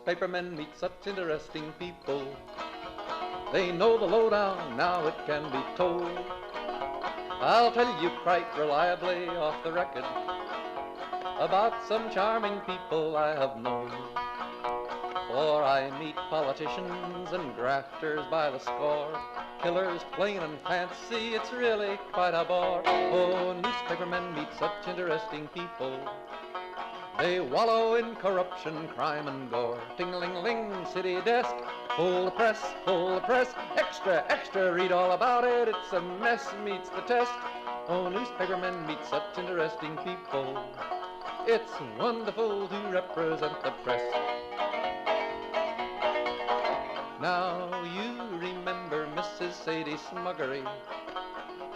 newspapermen meet such interesting people. They know the lowdown, now it can be told. I'll tell you quite reliably off the record about some charming people I have known. For I meet politicians and grafters by the score, killers plain and fancy, it's really quite a bore. Oh, newspapermen meet such interesting people. They wallow in corruption, crime and gore. Ting-a-ling-ling, city desk, full the press, extra, extra, read all about it, it's a mess, meets the test. Oh, newspapermen meet such interesting people. It's wonderful to represent the press. Now you remember Mrs. Sadie Smuggery.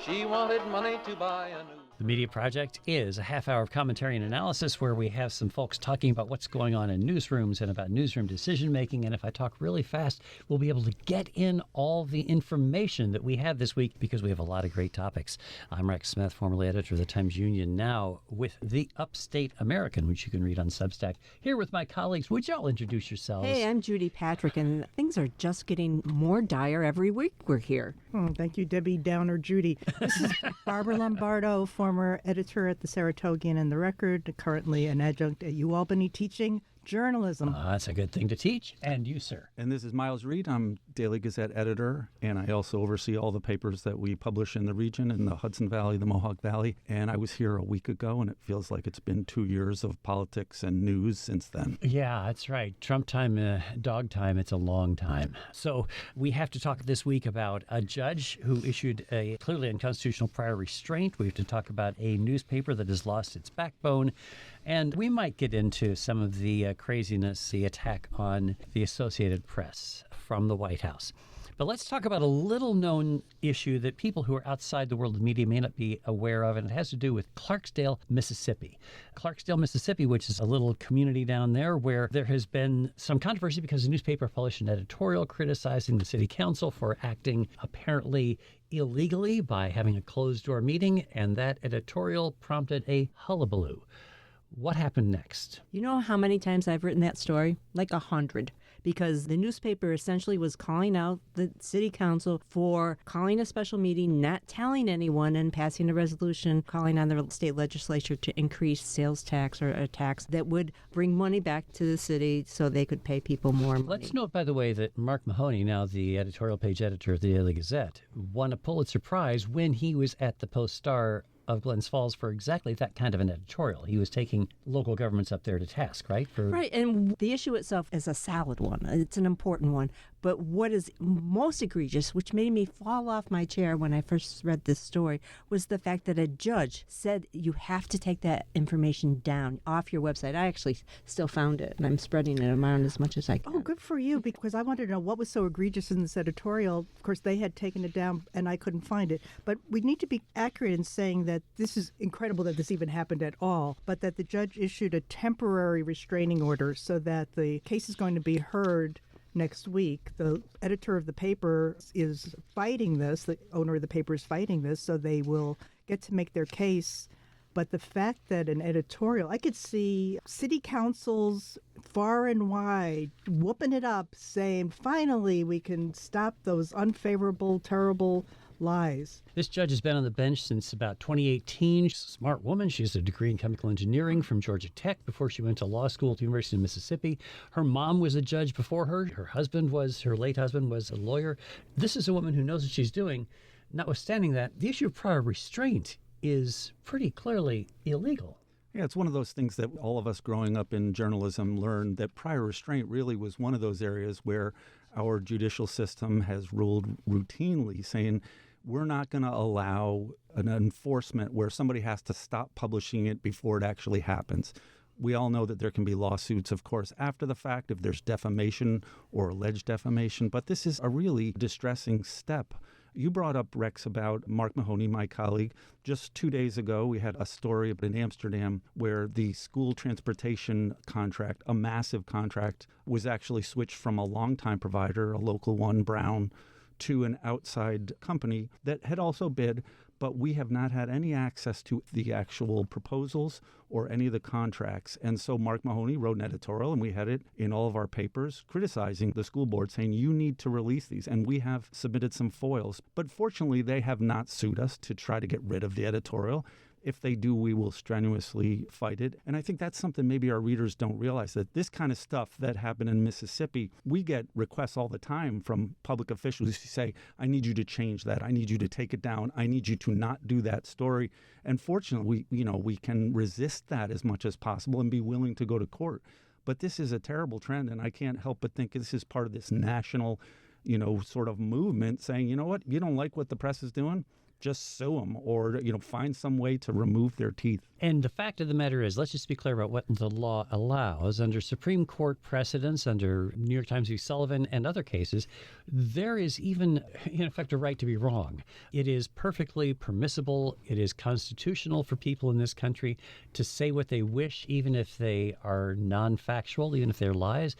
She wanted money to buy a new... The Media Project is a half hour of commentary and analysis where we have some folks talking about what's going on in newsrooms and about newsroom decision making. And if I talk really fast, we'll be able to get in all the information that we have this week because we have a lot of great topics. I'm Rex Smith, formerly editor of the Times-Union, now with the Upstate American, which you can read on Substack. Here with my colleagues, would y'all introduce yourselves? Hey, I'm Judy Patrick, and things are just getting more dire every week we're here. Oh, thank you, Debbie Downer Judy. This is Barbara Lombardo, former editor at the Saratogian and the Record, currently an adjunct at UAlbany teaching journalism. That's a good thing to teach. And you, sir? And this is Miles Reed. I'm Daily Gazette editor, and I also oversee all the papers that we publish in the region, in the Hudson Valley, the Mohawk Valley. And I was here a week ago, and it feels like it's been 2 years of politics and news since then. Yeah, that's right. Trump time, dog time, it's a long time. So we have to talk this week about a judge who issued a clearly unconstitutional prior restraint. We have to talk about a newspaper that has lost its backbone. And we might get into some of the craziness, the attack on the Associated Press from the White House. But let's talk about a little-known issue that people who are outside the world of media may not be aware of, and it has to do with Clarksdale, Mississippi. Clarksdale, Mississippi, which is a little community down there where there has been some controversy because the newspaper published an editorial criticizing the city council for acting apparently illegally by having a closed-door meeting, and that editorial prompted a hullabaloo. What happened next? You know how many times I've written that story? Like 100. Because the newspaper essentially was calling out the city council for calling a special meeting, not telling anyone, and passing a resolution calling on the state legislature to increase sales tax or a tax that would bring money back to the city so they could pay people more money. Let's note, by the way, that Mark Mahoney, now the editorial page editor of the Daily Gazette, won a Pulitzer Prize when he was at the Post-Star of Glens Falls for exactly that kind of an editorial. He was taking local governments up there to task, right? Right, and the issue itself is a solid one. It's an important one. But what is most egregious, which made me fall off my chair when I first read this story, was the fact that a judge said you have to take that information down off your website. I actually still found it, and I'm spreading it around as much as I can. Oh, good for you, because I wanted to know what was so egregious in this editorial. Of course, they had taken it down, and I couldn't find it. But we need to be accurate in saying that this is incredible that this even happened at all, but that the judge issued a temporary restraining order so that the case is going to be heard next week. The editor of the paper is fighting this. The owner of the paper is fighting this, so they will get to make their case. But the fact that an editorial, I could see city councils far and wide whooping it up, saying, finally, we can stop those unfavorable, terrible lies. This judge has been on the bench since about 2018. She's a smart woman. She has a degree in chemical engineering from Georgia Tech before she went to law school at the University of Mississippi. Her mom was a judge before her. Her late husband was a lawyer. This is a woman who knows what she's doing. Notwithstanding that, the issue of prior restraint is pretty clearly illegal. Yeah, it's one of those things that all of us growing up in journalism learned that prior restraint really was one of those areas where our judicial system has ruled routinely, saying we're not going to allow an enforcement where somebody has to stop publishing it before it actually happens. We all know that there can be lawsuits, of course, after the fact if there's defamation or alleged defamation, but this is a really distressing step. You brought up, Rex, about Mark Mahoney, my colleague. Just 2 days ago, we had a story in Amsterdam where the school transportation contract, a massive contract, was actually switched from a longtime provider, a local one, Brown, to an outside company that had also bid. but we have not had any access to the actual proposals or any of the contracts. And so Mark Mahoney wrote an editorial, and we had it in all of our papers criticizing the school board, saying you need to release these. And we have submitted some foils. But fortunately, they have not sued us to try to get rid of the editorial. If they do, we will strenuously fight it. And I think that's something maybe our readers don't realize, that this kind of stuff that happened in Mississippi, we get requests all the time from public officials who say, I need you to change that. I need you to take it down. I need you to not do that story. And fortunately, we can resist that as much as possible and be willing to go to court. But this is a terrible trend, and I can't help but think this is part of this national, sort of movement saying, you know what, you don't like what the press is doing? Just sue them, or find some way to remove their teeth. And the fact of the matter is, let's just be clear about what the law allows. Under Supreme Court precedents, under New York Times v. Sullivan and other cases, there is even, in effect, a right to be wrong. It is perfectly permissible. It is constitutional for people in this country to say what they wish, even if they are non-factual, even if they're lies.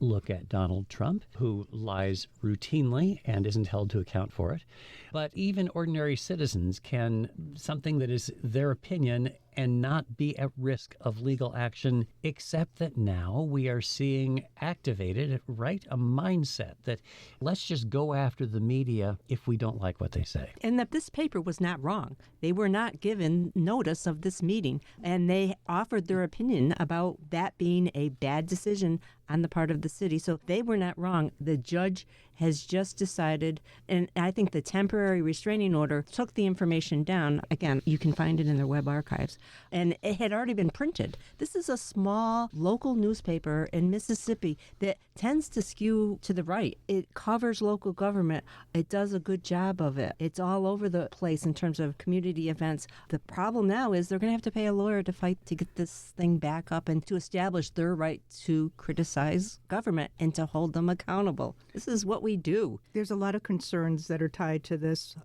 Look at Donald Trump, who lies routinely and isn't held to account for it. But even ordinary citizens can, something that is their opinion and not be at risk of legal action, except that now we are seeing activated, right, a mindset that let's just go after the media if we don't like what they say. And that this paper was not wrong. They were not given notice of this meeting, and they offered their opinion about that being a bad decision on the part of the city. So they were not wrong. The judge has just decided, and I think the temporary restraining order took the information down. Again, you can find it in their web archives. And it had already been printed. This is a small local newspaper in Mississippi that tends to skew to the right. It covers local government. It does a good job of it. It's all over the place in terms of community events. The problem now is they're going to have to pay a lawyer to fight to get this thing back up and to establish their right to criticize government and to hold them accountable. This is what we do. There's a lot of concerns that are tied to this.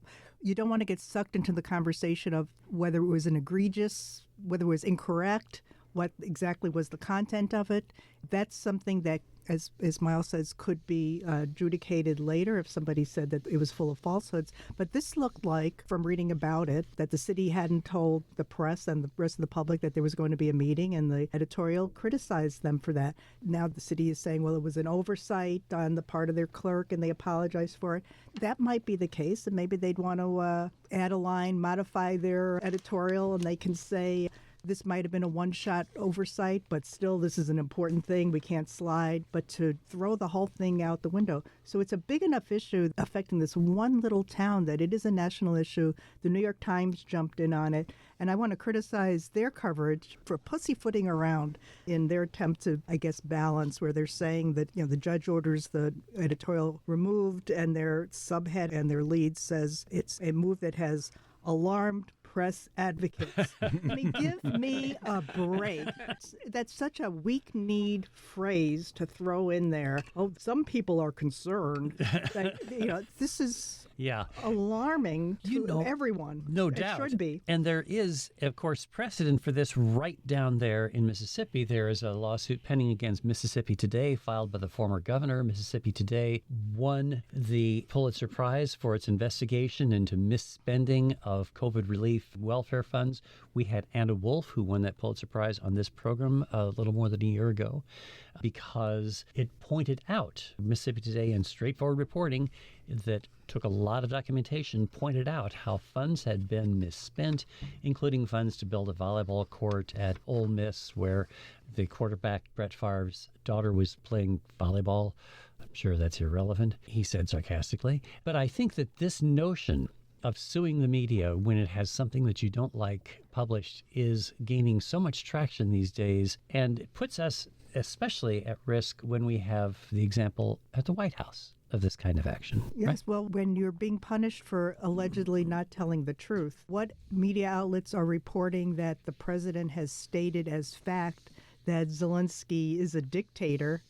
You don't want to get sucked into the conversation of whether it was an egregious, whether it was incorrect, what exactly was the content of it. That's something that, as Miles says, could be adjudicated later if somebody said that it was full of falsehoods. But this looked like, from reading about it, that the city hadn't told the press and the rest of the public that there was going to be a meeting, and the editorial criticized them for that. Now the city is saying, well, it was an oversight on the part of their clerk, and they apologized for it. That might be the case, and maybe they'd want to add a line, modify their editorial, and they can say, this might have been a one-shot oversight, but still this is an important thing. We can't slide, but to throw the whole thing out the window. So it's a big enough issue affecting this one little town that it is a national issue. The New York Times jumped in on it, and I want to criticize their coverage for pussyfooting around in their attempt to, I guess, balance, where they're saying that, the judge orders the editorial removed, and their subhead and their lead says it's a move that has alarmed press advocates. I mean, give me a break. That's such a weak-kneed phrase to throw in there. Oh, some people are concerned. That, this is alarming to everyone. No doubt. It should be. And there is, of course, precedent for this right down there in Mississippi. There is a lawsuit pending against Mississippi Today, filed by the former governor. Mississippi Today won the Pulitzer Prize for its investigation into misspending of COVID relief welfare funds. We had Anna Wolf, who won that Pulitzer Prize, on this program a little more than a year ago, because it pointed out, Mississippi Today, in straightforward reporting that took a lot of documentation, pointed out how funds had been misspent, including funds to build a volleyball court at Ole Miss, where the quarterback, Brett Favre's daughter, was playing volleyball. I'm sure that's irrelevant, he said sarcastically. But I think that this notion of suing the media when it has something that you don't like published is gaining so much traction these days, and it puts us especially at risk when we have the example at the White House of this kind of action. Yes, right? Well, when you're being punished for allegedly not telling the truth, what media outlets are reporting that the president has stated as fact that Zelensky is a dictator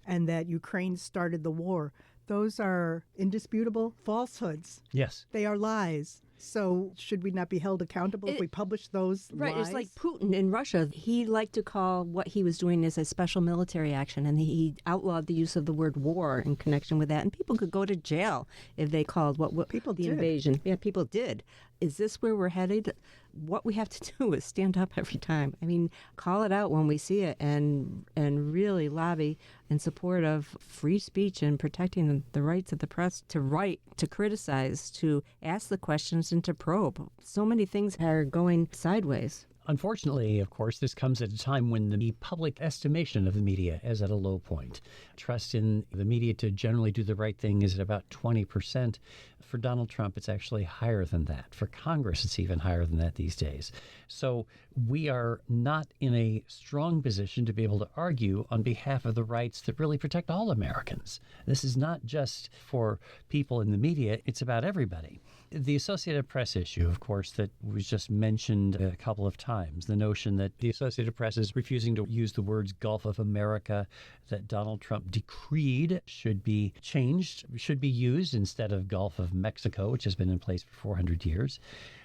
and that Ukraine started the war? Those are indisputable falsehoods. Yes. They are lies. So should we not be held accountable if we publish those Right, lies? it's like Putin in Russia. He liked to call what he was doing as a special military action, and he outlawed the use of the word war in connection with that. And people could go to jail if they called what People the did. invasion. Yeah, people did. Is this where we're headed? What we have to do is stand up every time. I mean, call it out when we see it, and really lobby in support of free speech and protecting the rights of the press to write, to criticize, to ask the questions, and to probe. So many things are going sideways. Unfortunately, of course, this comes at a time when the public estimation of the media is at a low point. Trust in the media to generally do the right thing is at about 20%. For Donald Trump, it's actually higher than that. For Congress, it's even higher than that these days. So we are not in a strong position to be able to argue on behalf of the rights that really protect all Americans. This is not just for people in the media, it's about everybody. The Associated Press issue, of course, that was just mentioned a couple of times, the notion that the Associated Press is refusing to use the words Gulf of America that Donald Trump decreed should be changed, should be used instead of Gulf of Mexico, which has been in place for 400 years.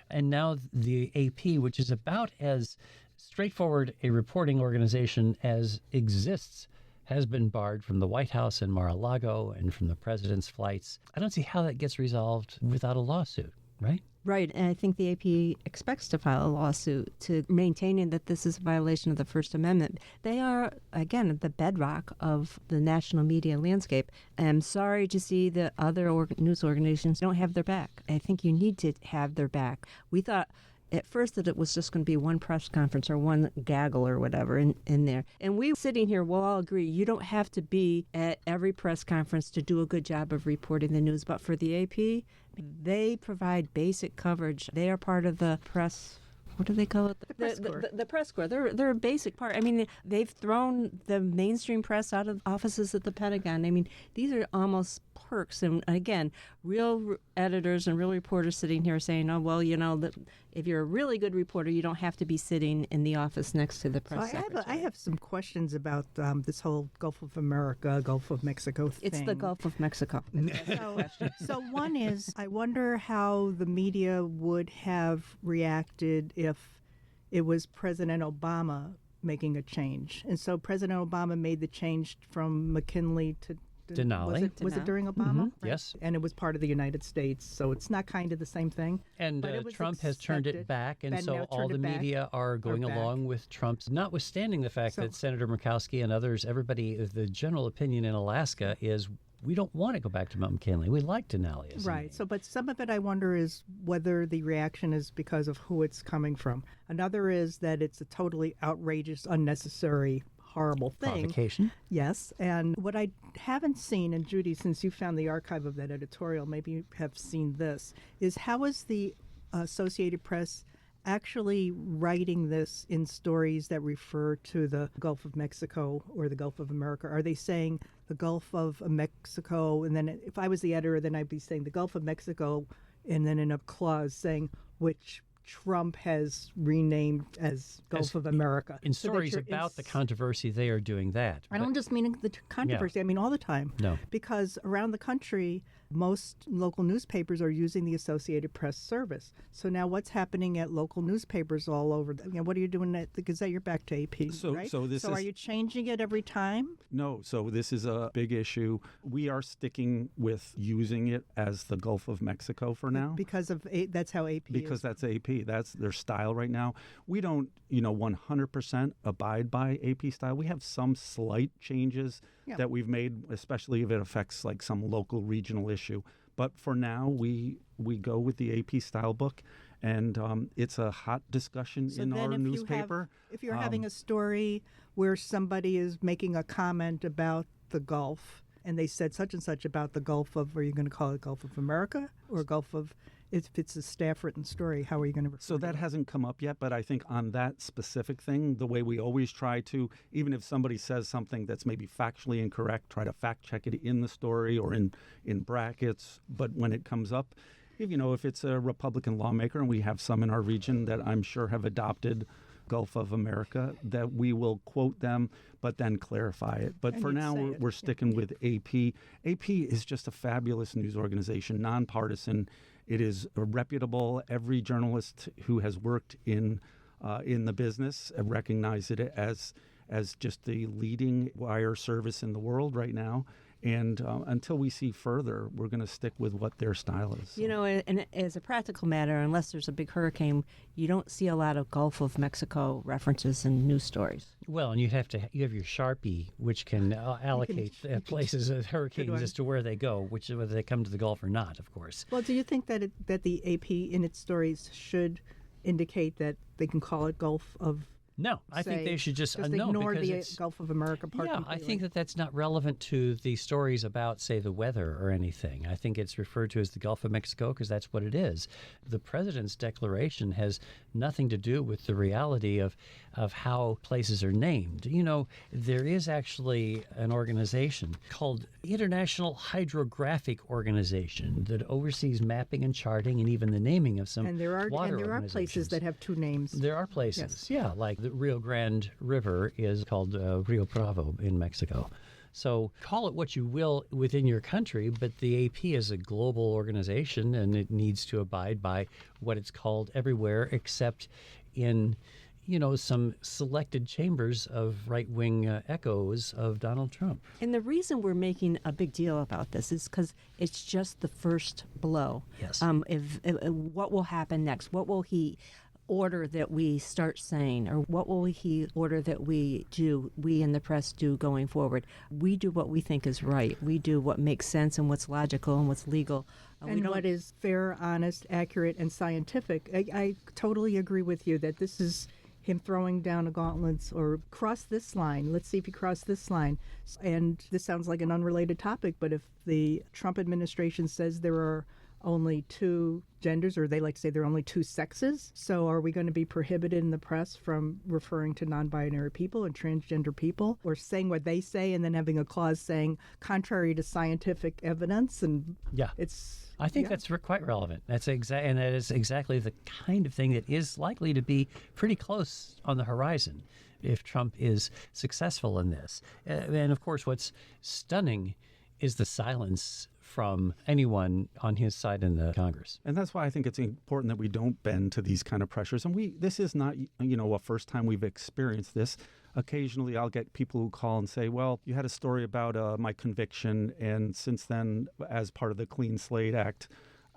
And now the AP, which is about as straightforward a reporting organization as exists, has been barred from the White House in Mar-a-Lago and from the president's flights. I don't see how that gets resolved without a lawsuit, right? Right, and I think the AP expects to file a lawsuit to maintaining that this is a violation of the First Amendment. They are, again, the bedrock of the national media landscape. I'm sorry to see that other news organizations don't have their back. I think you need to have their back. We thought at first that it was just going to be one press conference or one gaggle or whatever in there. And we sitting here will all agree you don't have to be at every press conference to do a good job of reporting the news. But for the AP, they provide basic coverage. They are part of the press. What do they call it? The press corps. The press corps. They're a basic part. I mean, they've thrown the mainstream press out of offices at the Pentagon. I mean, these are almost perks. And again, real editors and real reporters sitting here saying, oh, well, you know, if you're a really good reporter, you don't have to be sitting in the office next to the press secretary. I have some questions about this whole Gulf of America, Gulf of Mexico thing. It's the Gulf of Mexico. So one is, I wonder how the media would have reacted if it was President Obama making a change. And so President Obama made the change from McKinley to Denali. Was it during Obama? Mm-hmm. Right. Yes. And it was part of the United States, so it's not kind of the same thing. And But it was Trump has turned it accepted, back, and and so now all turned the it back, media are going back. along with Trump's, notwithstanding the fact So- that Senator Murkowski and others, everybody, the general opinion in Alaska is we don't want to go back to Mount McKinley. We like Denali as a name. Right. So, but some of it I wonder is whether the reaction is because of who it's coming from. Another is that it's a totally outrageous, unnecessary, horrible thing. Provocation. Yes. And what I haven't seen, and Judy, since you found the archive of that editorial, maybe you have seen this, is how is the Associated Press actually writing this in stories that refer to the Gulf of Mexico or the Gulf of America? Are they saying the Gulf of Mexico, and then if I was the editor, then I'd be saying the Gulf of Mexico, and then in a clause saying which Trump has renamed as Gulf of America. In So that stories you're about the controversy, they are doing that. I don't just mean the controversy, I mean all the time. No. Because around the country, most local newspapers are using the Associated Press service. So now what's happening at local newspapers all over? What are you doing at the Gazette? You're back to AP, right? So are you changing it every time? No, so this is a big issue. We are sticking with using it as the Gulf of Mexico for now. Because of that's how AP Because is. that's AP. That's their style right now. We don't, 100% abide by AP style. We have some slight changes that we've made, especially if it affects like some local regional issue. But for now, we go with the AP style book, and it's a hot discussion So in then our if you newspaper. if you're having a story where somebody is making a comment about the Gulf, and they said such and such about the Gulf of, are you going to call it Gulf of America or Gulf of, if it's a staff-written story, how are you going to refer So to that it? hasn't come up yet, but I think on that specific thing, the way we always try to, even if somebody says something that's maybe factually incorrect, try to fact check it in the story or in brackets. But when it comes up, if it's a Republican lawmaker, and we have some in our region that I'm sure have adopted Gulf of America, that we will quote them, but then clarify it. But And for you'd now, say we're, it, we're yeah. sticking with AP. AP is just a fabulous news organization, nonpartisan, It is reputable. Every journalist who has worked in the business recognize it as just the leading wire service in the world right now. And until we see further, we're going to stick with what their style is. You know, and as a practical matter, unless there's a big hurricane, you don't see a lot of Gulf of Mexico references in news stories. Well, and you have your Sharpie, which can allocate places of hurricanes as to where they go, whether they come to the Gulf or not, of course. Well, do you think that that the AP in its stories should indicate that they can call it Gulf of? No, I think they should just no, ignore because the Gulf of America part. Yeah, completely. I think that's not relevant to the stories about, say, the weather or anything. I think it's referred to as the Gulf of Mexico because that's what it is. The president's declaration has nothing to do with the reality of how places are named. You know, there is actually an organization called the International Hydrographic Organization that oversees mapping and charting and even the naming of some water are places that have two names. There are places, yeah, like the Rio Grande River is called Rio Bravo in Mexico. So call it what you will within your country, but the AP is a global organization and it needs to abide by what it's called everywhere except in, you know, some selected chambers of right-wing echoes of Donald Trump. And the reason we're making a big deal about this is because it's just the first blow. Yes. What will happen next? What will he order that we start saying, or what will he order that we in the press do going forward? We do what we think is right. We do what makes sense and what's logical and what's legal. And what is fair, honest, accurate, and scientific. I totally agree with you that this is him throwing down a gauntlet or cross this line. Let's see if you cross this line. And this sounds like an unrelated topic, but if the Trump administration says there are only two genders, or they like to say there are only two sexes. So are we going to be prohibited in the press from referring to non-binary people and transgender people, or saying what they say and then having a clause saying contrary to scientific evidence? And yeah, I think that's quite relevant. And that is exactly the kind of thing that is likely to be pretty close on the horizon if Trump is successful in this. And of course, what's stunning is the silence from anyone on his side in the Congress. And that's why I think it's important that we don't bend to these kind of pressures. And this is not, a first time we've experienced this. Occasionally I'll get people who call and say, well, you had a story about my conviction, and since then, as part of the Clean Slate Act,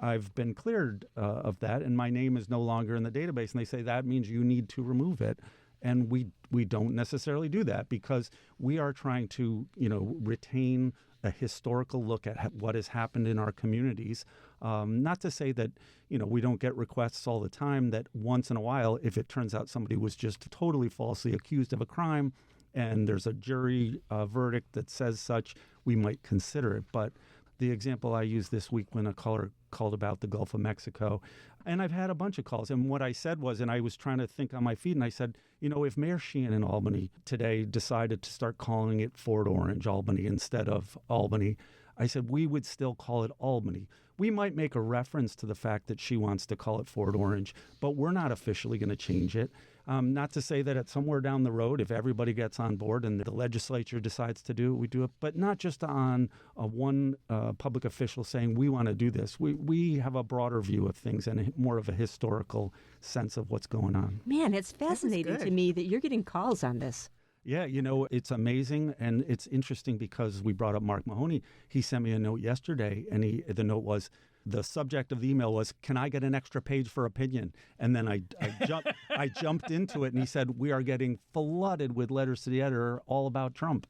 I've been cleared of that, and my name is no longer in the database. And they say that means you need to remove it. And we don't necessarily do that because we are trying to, retain a historical look at what has happened in our communities. Not to say that, we don't get requests all the time that once in a while, if it turns out somebody was just totally falsely accused of a crime and there's a jury verdict that says such, we might consider it. But the example I used this week when a caller called about the Gulf of Mexico, and I've had a bunch of calls, and what I said was, and I was trying to think on my feet, and I said, if Mayor Sheehan in Albany today decided to start calling it Fort Orange, Albany, instead of Albany, I said, we would still call it Albany. We might make a reference to the fact that she wants to call it Fort Orange, but we're not officially going to change it. Not to say that at somewhere down the road, if everybody gets on board and the legislature decides to do it, we do it, but not just on one public official saying we want to do this. We have a broader view of things and more of a historical sense of what's going on. Man, it's fascinating to me that you're getting calls on this. Yeah, it's amazing, and it's interesting because we brought up Mark Mahoney. He sent me a note yesterday, and the note was, the subject of the email was, can I get an extra page for opinion? And then I jumped into it, and he said, we are getting flooded with letters to the editor all about Trump,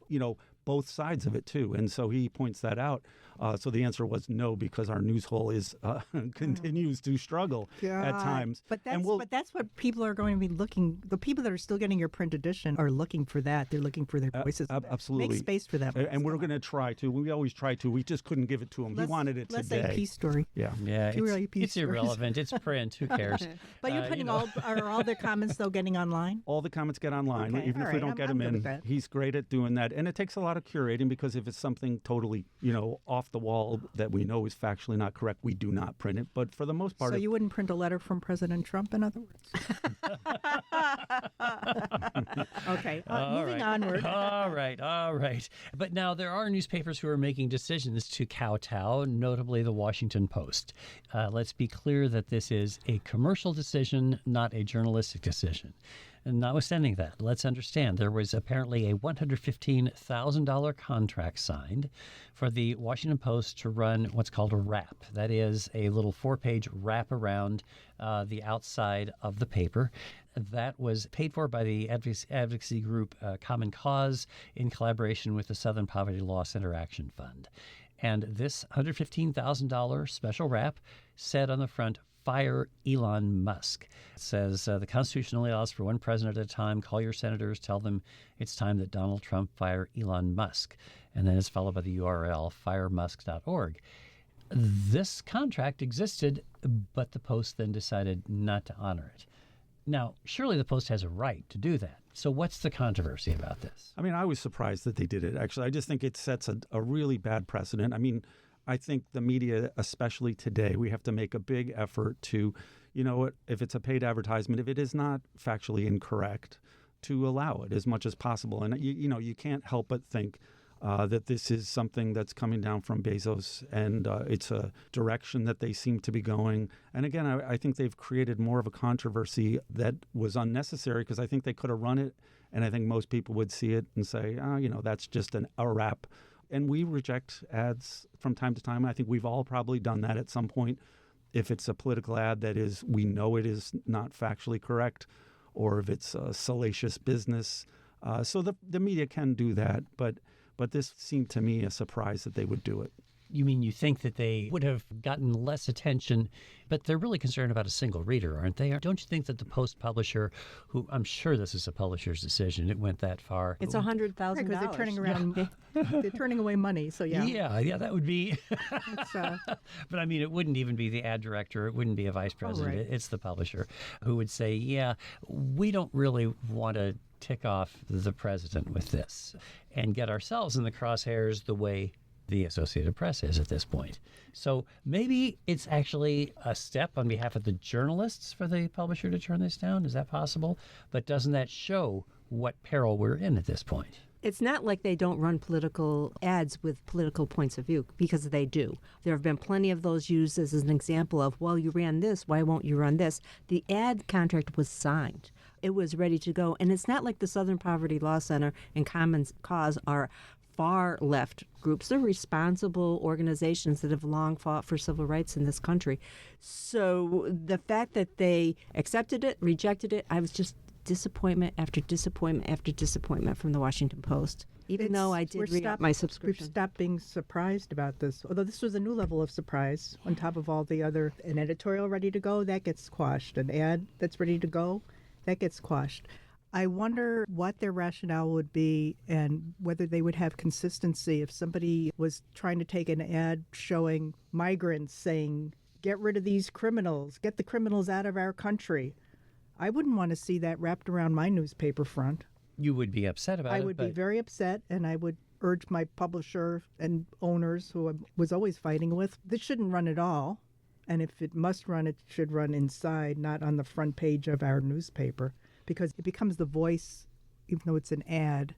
both sides of it too. And so he points that out. So the answer was no, because our news hole continues to struggle at times. But that's what people are going to be looking. The people that are still getting your print edition are looking for that. They're looking for their voices. Absolutely. Make space for them. And we're going to try to. We always try to. We just couldn't give it to him. He wanted it today. Let's say peace story. Yeah. It's irrelevant. It's print. Who cares? But you're putting are all the comments though getting online? All the comments get online, Okay. even if we don't get them in. He's great at doing that, and it takes a lot lot of curating, because if it's something totally, off the wall that we know is factually not correct, we do not print it. But for the most part, So you wouldn't print a letter from President Trump, in other words? Okay, moving onward. All right. But now there are newspapers who are making decisions to kowtow, notably the Washington Post. Let's be clear that this is a commercial decision, not a journalistic decision. And notwithstanding that, let's understand there was apparently a $115,000 contract signed for the Washington Post to run what's called a wrap. That is a little 4-page wrap around the outside of the paper. That was paid for by the advocacy group Common Cause in collaboration with the Southern Poverty Law Center Action Fund. And this $115,000 special wrap said on the front, "Fire Elon Musk." It says the Constitution only allows for one president at a time. Call your senators. Tell them it's time that Donald Trump fire Elon Musk. And then it's followed by the URL, firemusk.org. This contract existed, but the Post then decided not to honor it. Now, surely the Post has a right to do that. So what's the controversy about this? I mean, I was surprised that they did it, actually. I just think it sets a really bad precedent. I mean, I think the media, especially today, we have to make a big effort to, if it's a paid advertisement, if it is not factually incorrect, to allow it as much as possible. And, you can't help but think that this is something that's coming down from Bezos, and it's a direction that they seem to be going. And again, I think they've created more of a controversy that was unnecessary, because I think they could have run it, and I think most people would see it and say, that's just a wrap. And we reject ads from time to time. I think we've all probably done that at some point. If it's a political ad that we know it is not factually correct, or if it's a salacious business. So the media can do that, but this seemed to me a surprise that they would do it. You mean you think that they would have gotten less attention, but they're really concerned about a single reader, aren't they? Don't you think that the Post publisher, who I'm sure this is a publisher's decision, it went that far? It's $100,000. Because they're turning around, they're turning away money. So yeah. Yeah, that would be. It's, But I mean, it wouldn't even be the ad director. It wouldn't be a vice president. right. It's the publisher who would say, yeah, we don't really want to tick off the president with this and get ourselves in the crosshairs the way the Associated Press is at this point. So maybe it's actually a step on behalf of the journalists for the publisher to turn this down. Is that possible? But doesn't that show what peril we're in at this point? It's not like they don't run political ads with political points of view, because they do. There have been plenty of those used as an example of, well, you ran this, why won't you run this? The ad contract was signed. It was ready to go. And it's not like the Southern Poverty Law Center and Common Cause are far left groups. They're responsible organizations that have long fought for civil rights in this country. So the fact that they accepted it, rejected it, I was just disappointment after disappointment after disappointment from the Washington Post, even though I did re-up my subscription. We've stopped being surprised about this, although this was a new level of surprise on top of all the other. An editorial ready to go, that gets squashed. An ad that's ready to go, that gets squashed. I wonder what their rationale would be and whether they would have consistency if somebody was trying to take an ad showing migrants saying, get rid of these criminals, get the criminals out of our country. I wouldn't want to see that wrapped around my newspaper front. You would be upset about it. I would be very upset, and I would urge my publisher and owners, who I was always fighting with, this shouldn't run at all. And if it must run, it should run inside, not on the front page of our newspaper, because it becomes the voice, even though it's an ad.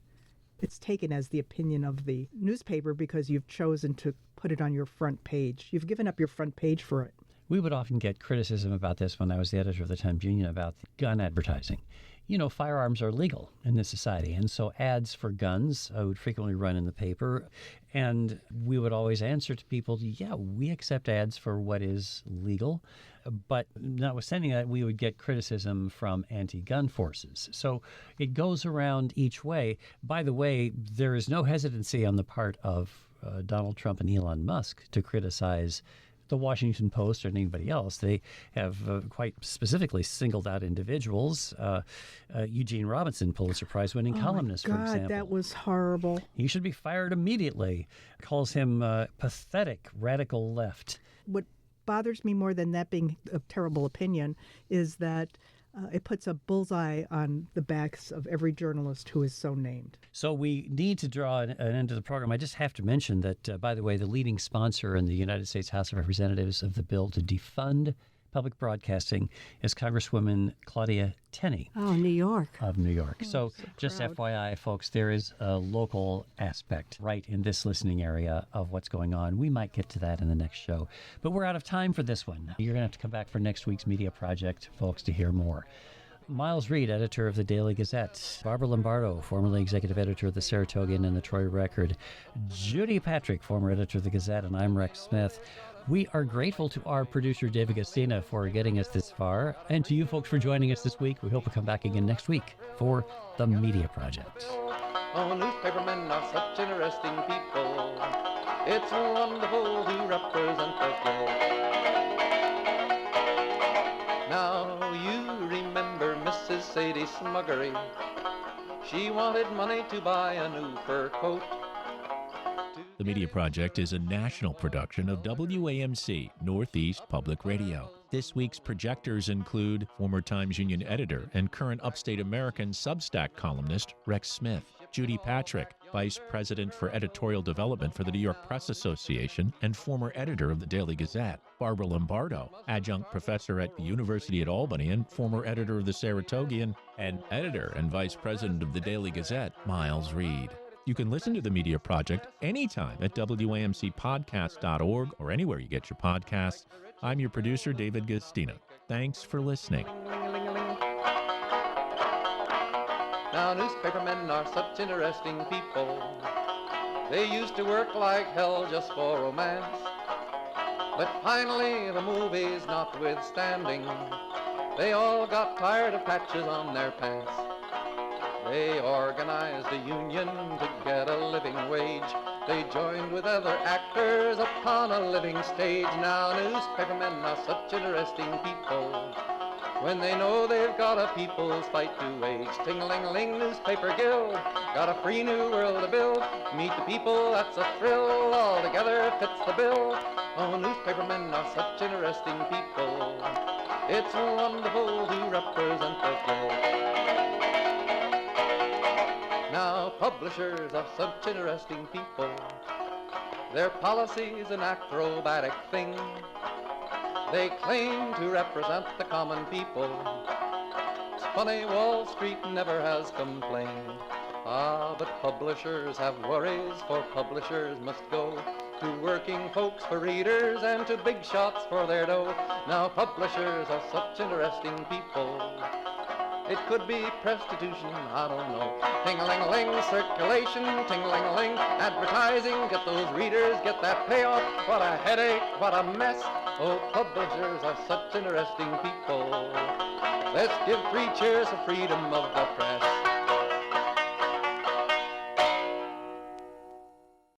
It's taken as the opinion of the newspaper because you've chosen to put it on your front page. You've given up your front page for it. We would often get criticism about this when I was the editor of the Times-Union about gun advertising. Firearms are legal in this society, and so ads for guns would frequently run in the paper, and we would always answer to people, yeah, we accept ads for what is legal, but notwithstanding that, we would get criticism from anti-gun forces. So it goes around each way. By the way, there is no hesitancy on the part of Donald Trump and Elon Musk to criticize the Washington Post or anybody else. They have quite specifically singled out individuals. Eugene Robinson, Pulitzer Prize-winning columnist, for example. God, that was horrible. He should be fired immediately. Calls him pathetic, radical left. What bothers me more than that being a terrible opinion is that it puts a bullseye on the backs of every journalist who is so named. So we need to draw an end to the program. I just have to mention that, by the way, the leading sponsor in the United States House of Representatives of the bill to defund public broadcasting is Congresswoman Claudia Tenney. Oh, New York. Of New York. Oh, so just proud. FYI, folks, there is a local aspect right in this listening area of what's going on. We might get to that in the next show. But we're out of time for this one. You're going to have to come back for next week's media project, folks, to hear more. Miles Reed, editor of the Daily Gazette. Barbara Lombardo, formerly executive editor of the Saratogian and the Troy Record. Judy Patrick, former editor of the Gazette, and I'm Rex Smith. We are grateful to our producer, David Gastina, for getting us this far, and to you folks for joining us this week. We hope to come back again next week for The Media Project. Oh, newspapermen are such interesting people. It's wonderful to represent the guild. Now you remember Mrs. Sadie Smuggery. She wanted money to buy a new fur coat. The Media Project is a national production of WAMC, Northeast Public Radio. This week's projectors include former Times Union editor and current Upstate American Substack columnist Rex Smith, Judy Patrick, Vice President for Editorial Development for the New York Press Association and former editor of the Daily Gazette, Barbara Lombardo, Adjunct Professor at the University at Albany and former editor of the Saratogian, and editor and Vice President of the Daily Gazette, Miles Reed. You can listen to The Media Project anytime at WAMCpodcast.org or anywhere you get your podcasts. I'm your producer, David Gastina. Thanks for listening. Now newspapermen are such interesting people. They used to work like hell just for romance. But finally, the movies notwithstanding, they all got tired of patches on their pants. They organized a union to get a living wage. They joined with other actors upon a living stage. Now newspapermen are such interesting people. When they know they've got a people's fight to wage. Ting-a-ling-a-ling, newspaper guild, got a free new world to build. Meet the people, that's a thrill, all together fits the bill. Oh, newspapermen are such interesting people. It's wonderful to represent the guild. Now, publishers are such interesting people. Their policy's an acrobatic thing. They claim to represent the common people. It's funny, Wall Street never has complained. Ah, but publishers have worries, for publishers must go to working folks for readers and to big shots for their dough. Now, publishers are such interesting people. It could be prostitution, I don't know. Ting-a-ling-a-ling, circulation, ting-a-ling-a-ling, advertising, get those readers, get that payoff. What a headache, what a mess. Oh, publishers are such interesting people. Let's give 3 cheers for freedom of the press.